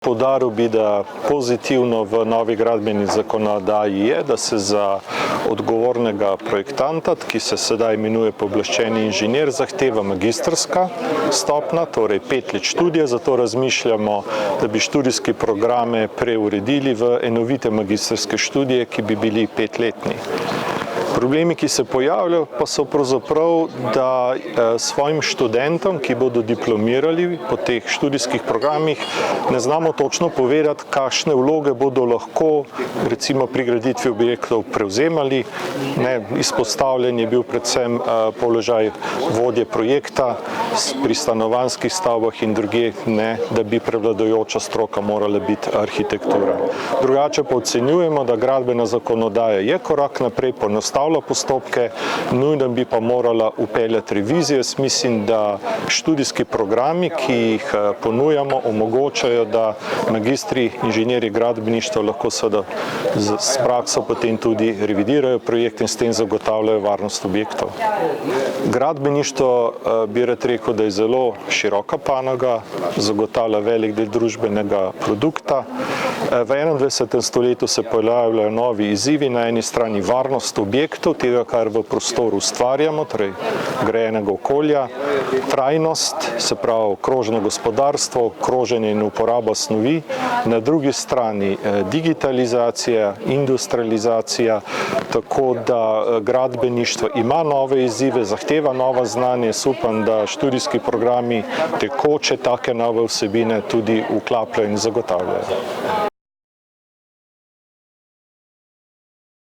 Poudaril bi, da pozitivno v novi gradbeni zakonodaji je, da se za odgovornega projektanta, ki se sedaj imenuje pooblaščeni inženir, zahteva magistrska stopnja, torej 5 let študija, zato razmišljamo, da bi študijske programe preuredili v enovite magistrske študije, ki bi bili 5-letni. Problemi, ki se pojavljajo, pa so pravzaprav, da svojim študentom, ki bodo diplomirali po teh študijskih programih, ne znamo točno povedati, kakšne vloge bodo lahko recimo pri graditvi objektov prevzemali. Izpostavljen je bil predvsem položaj vodje projekta pri stanovanjskih stavbah in drugje, da bi prevladujoča stroka morala biti arhitektura. Drugače pa ocenjujemo, da gradbena zakonodaja je korak naprej, poenostavlja postopke, nujno bi pa morala vpeljati revizijo. Jaz mislim, da študijski programi, ki jih ponujamo, omogočajo, da magistri inženirji gradbeništva lahko seveda s prakso potem tudi revidirajo projekt in s tem zagotavljajo varnost objektov. Gradbeništvo bi rad rekel, da je zelo široka panoga, zagotavlja velik del družbenega produkta. V 21. stoletju se pojavljajo novi izzivi, na eni strani varnost objektov, tega, kar v prostoru ustvarjamo, torej grajenega okolja, trajnost, se pravi krožno gospodarstvo, kroženje in uporaba snovi, na drugi strani digitalizacija, industrializacija, tako da gradbeništvo ima nove izzive, zahteva nova znanja. Jaz upam, da študijski programi tekoče take nove vsebine tudi vklapljajo in zagotavljajo.